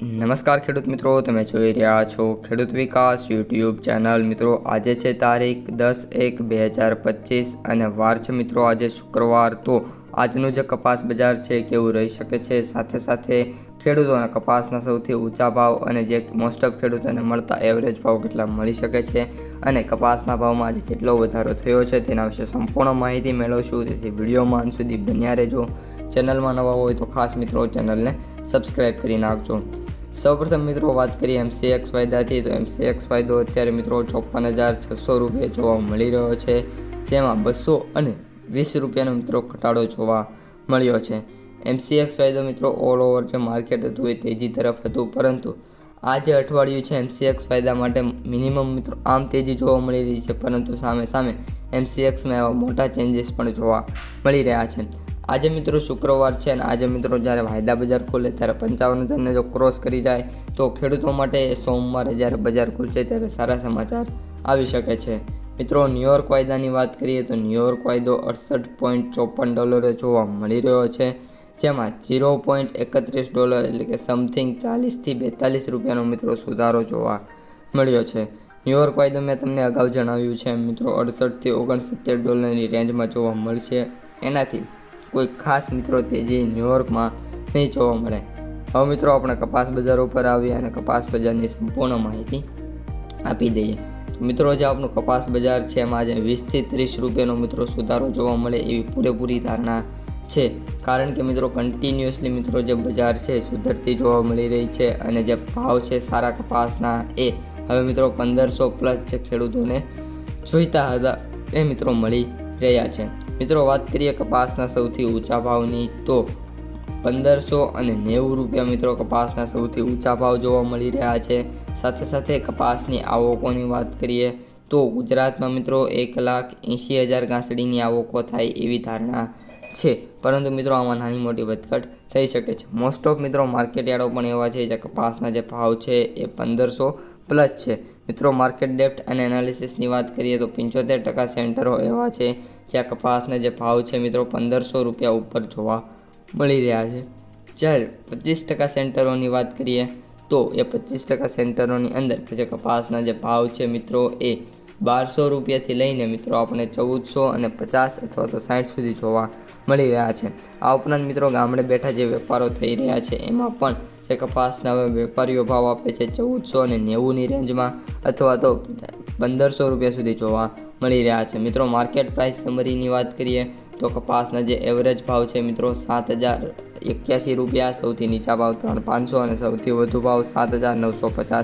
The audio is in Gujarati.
નમસ્કાર ખેડૂત મિત્રો, તમે જોઈ રહ્યા છો ખેડૂત વિકાસ યુટ્યુબ ચેનલ। મિત્રો આજે છે તારીખ 10/1/2025 અને વાર છે મિત્રો આજે શુક્રવાર। તો આજનું જે કપાસ બજાર છે કેવું રહી શકે છે, સાથે સાથે ખેડૂતોને કપાસના સૌથી ઊંચા ભાવ અને જે મોસ્ટ ઓફ ખેડૂતોને મળતા એવરેજ ભાવ કેટલા મળી શકે છે અને કપાસના ભાવમાં આજે કેટલો વધારો થયો છે તેના વિશે સંપૂર્ણ માહિતી મેળવશું। તેથી વિડીયોમાં અંત સુધી બન્યા રહેજો। ચેનલમાં નવા હોય તો ખાસ મિત્રો ચેનલને સબસ્ક્રાઈબ કરી નાખજો। સૌપ્રથમ મિત્રો વાત કરીએ MCX ફાયદાથી, તો MCX ફાયદો અત્યારે મિત્રો 54,600 રૂપિયા જોવા મળી રહ્યો છે, જેમાં 220 રૂપિયાનો મિત્રો ઘટાડો જોવા મળ્યો છે। MCX ફાયદો મિત્રો ઓલ ઓવર જે માર્કેટ હતું એ તેજી તરફ હતું, પરંતુ આ જે અઠવાડિયું છે MCX ફાયદા માટે મિનિમમ મિત્રો આમ તેજી જોવા મળી રહી છે, પરંતુ સામે MCXમાં એવા મોટા ચેન્જીસ પણ જોવા મળી રહ્યા છે। આજે મિત્રો શુક્રવાર છે અને આજે મિત્રો જ્યારે વાયદા બજાર ખુલે ત્યારે 55,000ને જો ક્રોસ કરી જાય તો ખેડૂતો માટે સોમવારે જ્યારે બજાર ખુલશે ત્યારે સારા સમાચાર આવી શકે છે। મિત્રો ન્યૂયોર્ક વાયદાની વાત કરીએ તો ન્યૂયોર્ક વાયદો $68.54 જોવા મળી રહ્યો છે, જેમાં $0.31 એટલે કે સમથિંગ 40 થી 42 રૂપિયાનો મિત્રો સુધારો જોવા મળ્યો છે। ન્યૂયોર્ક વાયદો મેં તમને અગાઉ જણાવ્યું છે મિત્રો $68 થી $69 રેન્જમાં જોવા મળશે, એનાથી કોઈ ખાસ મિત્રો તેજી ન્યૂયોર્કમાં નહીં જોવા મળે। હવે મિત્રો આપણે કપાસ બજાર ઉપર આવીએ અને કપાસ બજારની સંપૂર્ણ માહિતી આપી દઈએ। તો મિત્રો જે આપણું કપાસ બજાર છે એમાં આજે 20 થી 30 રૂપિયાનો મિત્રો સુધારો જોવા મળે એવી પૂરેપૂરી ધારણા છે, કારણ કે મિત્રો કન્ટિન્યુઅસલી મિત્રો જે બજાર છે સુધરતી જોવા મળી રહી છે અને જે ભાવ છે સારા કપાસના એ હવે મિત્રો 1500+ જે ખેડૂતોને જોઈતા હતા એ મિત્રો મળી રહ્યા છે। મિત્રો વાત કરીએ કપાસના સૌથી ઊંચા ભાવની, તો 1590 રૂપિયા મિત્રો કપાસના સૌથી ઊંચા ભાવ જોવા મળી રહ્યા છે। સાથે સાથે કપાસની આવકોની વાત કરીએ તો ગુજરાતમાં મિત્રો 1,80,000 ગાંસડીની આવકો થાય એવી ધારણા છે, પરંતુ મિત્રો આમાં નાની મોટી વધઘટ થઈ શકે છે। મોસ્ટ ઓફ મિત્રો માર્કેટ યાર્ડો પણ એવા છે જે કપાસના જે ભાવ છે એ 1500+ છે। મિત્રો માર્કેટ ડેપ્થ અને એનાલિસિસની વાત કરીએ તો 75% સેન્ટરો એવા છે જ્યાં કપાસના જે ભાવ છે મિત્રો 1500 રૂપિયા ઉપર જોવા મળી રહ્યા છે, જ્યારે 25% સેન્ટરોની વાત કરીએ તો એ 25% સેન્ટરોની અંદર જે કપાસના જે ભાવ છે મિત્રો એ 1200 રૂપિયાથી લઈને મિત્રો આપણે 1450 અથવા તો 60 સુધી જોવા મળી રહ્યા છે। આ ઉપરાંત મિત્રો ગામડે બેઠા જે વેપારો થઈ રહ્યા છે એમાં પણ જે કપાસના વેપારીઓ ભાવ આપે છે 1490ની રેન્જમાં અથવા તો 1500 રૂપિયા સુધી જોવા મળી રહ્યા છે। મિત્રો માર્કેટ પ્રાઇસ સમરીની વાત કરીએ તો કપાસના જે એવરેજ ભાવ છે મિત્રો 7,081 રૂપિયા, સૌથી નીચા ભાવ 3,500 અને સૌથી વધુ ભાવ 7,950